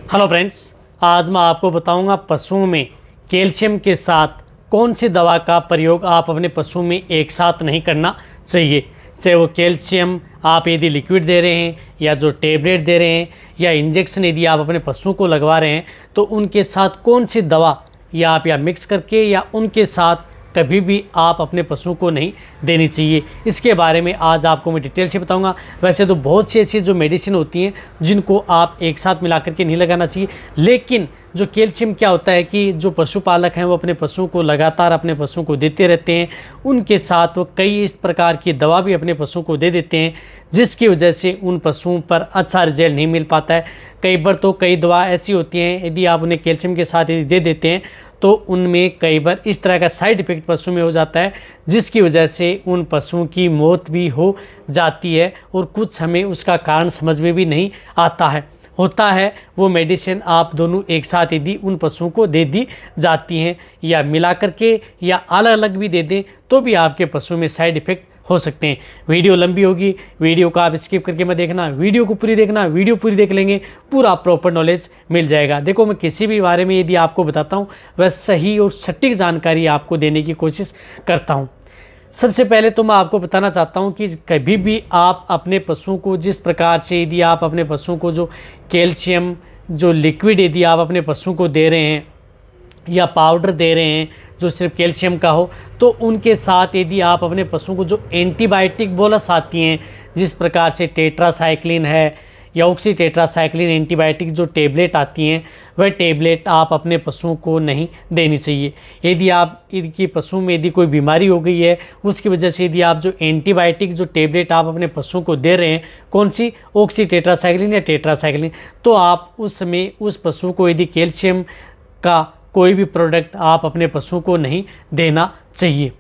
Hello friends, आज मैं आपको बताऊंगा पशुओं में कैल्शियम के साथ कौन सी दवा का प्रयोग आप अपने पशु में एक साथ नहीं करना चाहिए। चाहे वो कैल्शियम आप यदि लिक्विड दे रहे हैं या जो टेबलेट दे रहे हैं या इंजेक्शन यदि आप अपने पशुओं को लगवा रहे हैं तो उनके साथ कौन सी दवा या आप या मिक्स करके या उनके साथ कभी भी आप अपने पशु को नहीं देनी चाहिए। इसके बारे में आज आपको मैं डिटेल से बताऊंगा। वैसे तो बहुत सी ऐसी जो मेडिसिन होती हैं जिनको आप एक साथ मिला करके नहीं लगाना चाहिए, लेकिन जो कैल्शियम क्या होता है कि जो पशुपालक हैं वो अपने पशुओं को लगातार अपने पशुओं को देते रहते हैं। उनके साथ वो कई इस प्रकार की दवा भी अपने पशुओं को दे देते हैं जिसकी वजह से उन पशुओं पर अच्छा रिजल्ट नहीं मिल पाता है। कई बार तो कई दवा ऐसी होती हैं यदि आप उन्हें कैल्शियम के साथ यदि दे देते हैं तो उनमें कई बार इस तरह का साइड इफ़ेक्ट पशु में हो जाता है जिसकी वजह से उन पशुओं की मौत भी हो जाती है और कुछ हमें उसका कारण समझ में भी नहीं आता है। होता है वो मेडिसिन आप दोनों एक साथ यदि उन पशुओं को दे दी जाती हैं या मिला करके या अलग अलग भी दे दें तो भी आपके पशु में साइड इफ़ेक्ट हो सकते हैं। वीडियो लंबी होगी, वीडियो को आप स्किप करके मत देखना, वीडियो को पूरी देखना। वीडियो पूरी देख लेंगे पूरा प्रॉपर नॉलेज मिल जाएगा। देखो, मैं किसी भी बारे में यदि आपको बताता हूँ वह सही और सटीक जानकारी आपको देने की कोशिश करता हूँ। सबसे पहले तो मैं आपको बताना चाहता हूँ कि कभी भी आप अपने पशुओं को जिस प्रकार से यदि आप अपने पशुओं को जो कैल्शियम जो लिक्विड यदि आप अपने पशुओं को दे रहे हैं या पाउडर दे रहे हैं जो सिर्फ कैल्शियम का हो तो उनके साथ यदि आप अपने पशुओं को जो एंटीबायोटिक बोलस आती हैं जिस प्रकार से टेट्रासाइक्लिन है या ऑक्सी टेट्रासाइक्लिन एंटीबायोटिक जो टेबलेट आती हैं वह टेबलेट आप अपने पशुओं को नहीं देनी चाहिए। यदि आप इनकी पशु में यदि कोई बीमारी हो गई है उसकी वजह से यदि आप जो एंटीबायोटिक जो टेबलेट आप अपने पशुओं को दे रहे हैं कौन सी ऑक्सी टेट्रासाइक्लिन या टेट्रासाइक्लिन, तो आप उस समय उस पशु को यदि कैल्शियम का कोई भी प्रोडक्ट आप अपने पशुओं को नहीं देना चाहिए।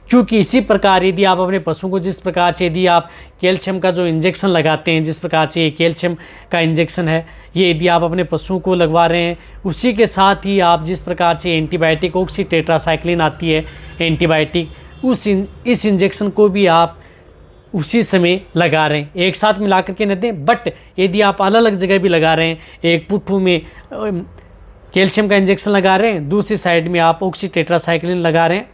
क्योंकि इसी प्रकार यदि आप अपने पशुओं को जिस प्रकार से यदि आप कैल्शियम का जो इंजेक्शन लगाते हैं, जिस प्रकार से ये कैल्शियम का इंजेक्शन है ये यदि आप अपने पशुओं को लगवा रहे हैं उसी के साथ ही आप जिस प्रकार से एंटीबायोटिक ऑक्सी टेट्रासाइक्लिन आती है एंटीबायोटिक इस इंजेक्शन को भी आप उसी समय लगा रहे हैं, एक साथ मिला करके न दें। बट यदि आप अलग अलग जगह भी लगा रहे हैं, एक पुट्ठू में कैल्शियम का इंजेक्शन लगा रहे हैं, दूसरी साइड में आप ऑक्सी टेट्रासाइक्लिन लगा रहे हैं,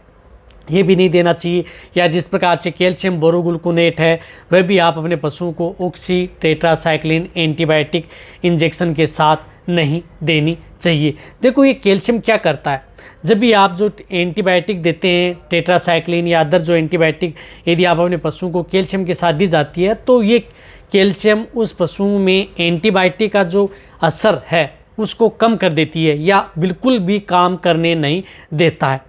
ये भी नहीं देना चाहिए। या जिस प्रकार से कैल्शियम बोरोग्लूकोनेट है वह भी आप अपने पशुओं को ऑक्सी टेट्रासाइक्लिन एंटीबायोटिक इंजेक्शन के साथ नहीं देनी चाहिए। देखो, ये कैल्शियम क्या करता है, जब भी आप जो एंटीबायोटिक देते हैं टेट्रासाइक्लिन या अदर जो एंटीबायोटिक यदि आप अपने पशुओं को कैल्शियम के साथ दी जाती है तो ये कैल्शियम उस पशुओं में एंटीबायोटिक का जो असर है उसको कम कर देती है या बिल्कुल भी काम करने नहीं देता है।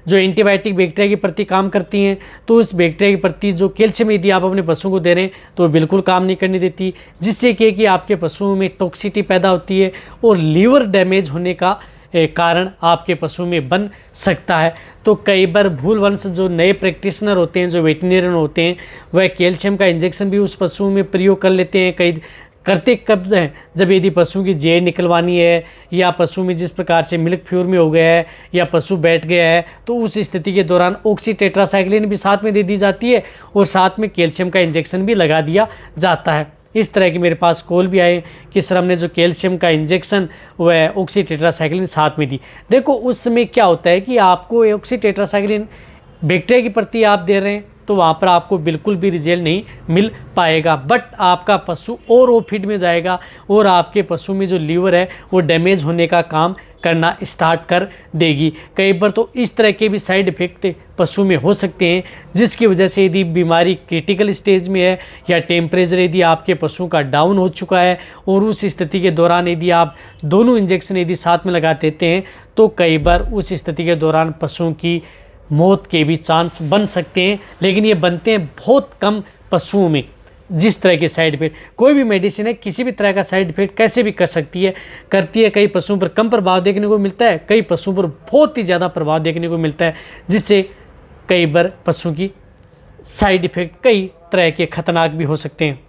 जो एंटीबायोटिक बैक्टीरिया के प्रति काम करती हैं तो उस बैक्टीरिया के प्रति जो कैल्शियम यदि आप अपने पशुओं को दे रहे हैं तो बिल्कुल काम नहीं करने देती, जिससे कि आपके पशुओं में टॉक्सिटी पैदा होती है और लीवर डैमेज होने का कारण आपके पशु में बन सकता है। तो कई बार भूलवंश जो नए प्रैक्टिशनर होते हैं, जो वेटनेरियन होते हैं, वह कैल्शियम का इंजेक्शन भी उस पशुओं में प्रयोग कर लेते हैं। कई करते कब हैं, जब यदि पशु की जेड़ निकलवानी है या पशु में जिस प्रकार से मिल्क फ्यूर में हो गया है या पशु बैठ गया है तो उस स्थिति के दौरान ऑक्सी टेट्रासाइक्लिन भी साथ में दे दी जाती है और साथ में कैल्शियम का इंजेक्शन भी लगा दिया जाता है। इस तरह की मेरे पास कॉल भी आए कि सर हमने जो कैल्शियम का इंजेक्शन वह ऑक्सी टेट्रासाइक्लिन साथ में दी। देखो, उस समय क्या होता है कि आपको ऑक्सी टेट्रासाइक्लिन बैक्टीरिया के प्रति आप दे रहे हैं तो वहाँ पर आपको बिल्कुल भी रिजल्ट नहीं मिल पाएगा, बट आपका पशु और वो फीड में जाएगा और आपके पशु में जो लीवर है वो डैमेज होने का काम करना स्टार्ट कर देगी। कई बार तो इस तरह के भी साइड इफ़ेक्ट पशु में हो सकते हैं जिसकी वजह से यदि बीमारी क्रिटिकल स्टेज में है या टेम्परेचर यदि आपके पशु का डाउन हो चुका है और उस स्थिति के दौरान यदि आप दोनों इंजेक्शन यदि साथ में लगा देते हैं तो कई बार उस स्थिति के दौरान पशुओं की मौत के भी चांस बन सकते हैं, लेकिन ये बनते हैं बहुत कम पशुओं में। जिस तरह के साइड इफेक्ट कोई भी मेडिसिन है किसी भी तरह का साइड इफेक्ट कैसे भी कर सकती है, करती है। कई पशुओं पर कम प्रभाव देखने को मिलता है, कई पशुओं पर बहुत ही ज़्यादा प्रभाव देखने को मिलता है, जिससे कई बार पशुओं की साइड इफेक्ट कई तरह के खतरनाक भी हो सकते हैं।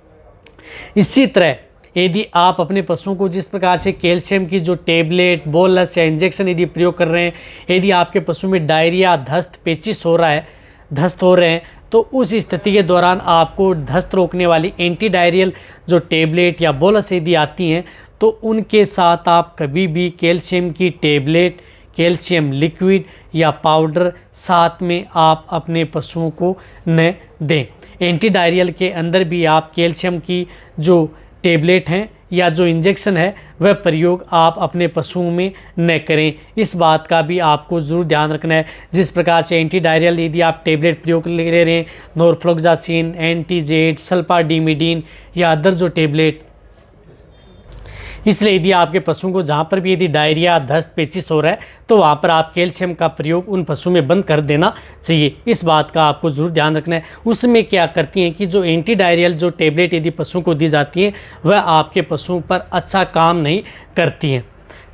इसी तरह यदि आप अपने पशुओं को जिस प्रकार से कैल्शियम की जो टेबलेट बोलस या इंजेक्शन यदि प्रयोग कर रहे हैं, यदि आपके पशु में डायरिया दस्त पेचिश हो रहा है, दस्त हो रहे हैं, तो उस स्थिति के दौरान आपको दस्त रोकने वाली एंटी डायरियल जो टेबलेट या बोलस यदि आती हैं तो उनके साथ आप कभी भी कैल्शियम की टेबलेट, कैल्शियम लिक्विड या पाउडर साथ में आप अपने पशुओं को न दें। एंटी डायरियल के अंदर भी आप कैल्शियम की जो टेबलेट हैं या जो इंजेक्शन है वह प्रयोग आप अपने पशुओं में न करें। इस बात का भी आपको ज़रूर ध्यान रखना है। जिस प्रकार से एंटी डायरियल यदि आप टेबलेट प्रयोग ले रहे हैं, नॉरफ्लोक्सासिन, एंटीजेड, सल्फाडिमिडीन या अदर जो टेबलेट, इसलिए यदि आपके पशुओं को जहाँ पर भी यदि डायरिया, दस्त, पेचिश हो रहा है तो वहाँ पर आप कैल्शियम का प्रयोग उन पशुओं में बंद कर देना चाहिए। इस बात का आपको ज़रूर ध्यान रखना है। उसमें क्या करती हैं कि जो एंटी डायरियल जो टेबलेट यदि पशुओं को दी जाती हैं वह आपके पशुओं पर अच्छा काम नहीं करती हैं।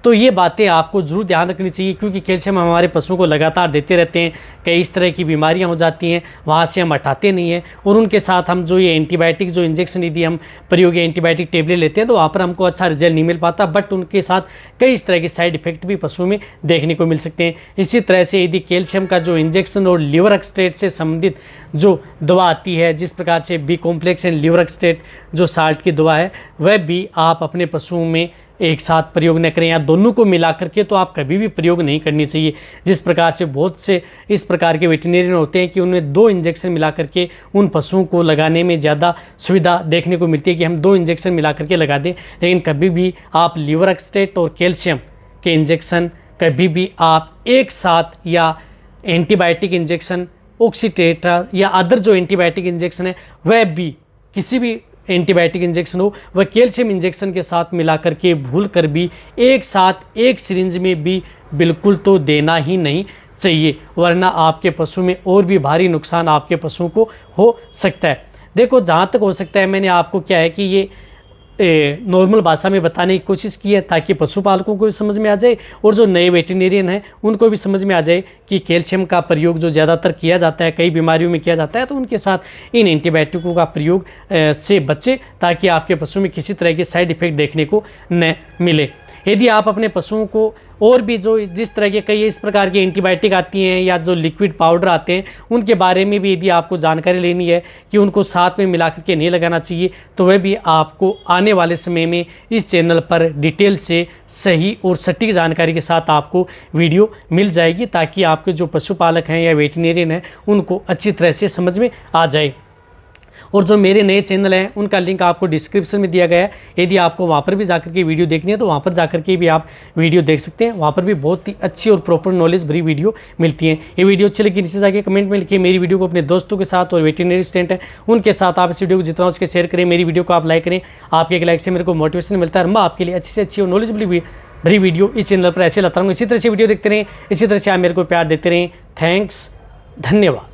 तो ये बातें आपको ज़रूर ध्यान रखनी चाहिए, क्योंकि कैल्शियम हम हमारे पशुओं को लगातार देते रहते हैं, कई इस तरह की बीमारियां हो जाती हैं, वहाँ से हम हटाते नहीं हैं। और उनके साथ हम जो ये एंटीबायोटिक जो इंजेक्शन यदि हम प्रयोगी एंटीबायोटिक टेबलेट लेते हैं तो वहाँ पर हमको अच्छा रिजल्ट नहीं मिल पाता, बट उनके साथ कई इस तरह के साइड इफेक्ट भी पशुओं में देखने को मिल सकते हैं। इसी तरह से यदि कैल्शियम का जो इंजेक्शन और लिवर एक्सट्रेट से संबंधित जो दवा आती है, जिस प्रकार से B complex and liver extract जो साल्ट की दवा है, वह भी आप अपने पशुओं में एक साथ प्रयोग न करें या दोनों को मिला करके तो आप कभी भी प्रयोग नहीं करनी चाहिए। जिस प्रकार से बहुत से इस प्रकार के वेटरनरियन होते हैं कि उनमें 2 इंजेक्शन मिला करके उन पशुओं को लगाने में ज़्यादा सुविधा देखने को मिलती है कि हम 2 इंजेक्शन मिला करके लगा दें, लेकिन कभी भी आप लिवर एक्सट्रेट और कैल्शियम के इंजेक्शन कभी भी आप एक साथ, या एंटीबायोटिक इंजेक्शन, ऑक्सीटेट्रा या अदर जो एंटीबायोटिक इंजेक्शन है वह भी, किसी भी एंटीबायोटिक इंजेक्शन हो वह कैल्शियम इंजेक्शन के साथ मिला करके भूल कर भी एक साथ एक सिरिंज में भी बिल्कुल तो देना ही नहीं चाहिए, वरना आपके पशु में और भी भारी नुकसान आपके पशुओं को हो सकता है। देखो, जहाँ तक हो सकता है मैंने आपको क्या है कि ये नॉर्मल भाषा में बताने की कोशिश की है ताकि पशुपालकों को भी समझ में आ जाए और जो नए वेटरनरियन हैं उनको भी समझ में आ जाए कि कैल्शियम का प्रयोग जो ज़्यादातर किया जाता है, कई बीमारियों में किया जाता है, तो उनके साथ इन एंटीबायोटिकों का प्रयोग से बचे ताकि आपके पशु में किसी तरह के साइड इफ़ेक्ट देखने को न मिले। यदि आप अपने पशुओं को और भी जो जिस तरह के कई इस प्रकार की एंटीबायोटिक आती हैं या जो लिक्विड पाउडर आते हैं उनके बारे में भी यदि आपको जानकारी लेनी है कि उनको साथ में मिला करके नहीं लगाना चाहिए, तो वह भी आपको आने वाले समय में इस चैनल पर डिटेल से सही और सटीक जानकारी के साथ आपको वीडियो मिल जाएगी, ताकि आपके जो पशुपालक हैं या वेटरनरियन हैं उनको अच्छी तरह से समझ में आ जाए। और जो मेरे नए चैनल हैं उनका लिंक आपको डिस्क्रिप्शन में दिया गया है, यदि आपको वहाँ पर भी जाकर के वीडियो देखनी है तो वहाँ पर जाकर के भी आप वीडियो देख सकते हैं। वहाँ पर भी बहुत ही अच्छी और प्रॉपर नॉलेज भरी वीडियो मिलती है। ये वीडियो अच्छी लगी नीचे जाके कमेंट में लिखिए, मेरी वीडियो को अपने दोस्तों के साथ और वेटरनरी स्टूडेंट हैं उनके साथ आप इस वीडियो को जितना उसके शेयर करें, मेरी वीडियो को आप लाइक करें। आपके एक लाइक से मेरे को मोटिवेशन मिलता है और मैं आपके लिए अच्छी से अच्छी और नॉलेजेबल भरी वीडियो इस चैनल पर ऐसे लाता हूँ। इसी तरह से वीडियो देखते रहें, इसी तरह से आप मेरे को प्यार देते रहें। थैंक्स, धन्यवाद।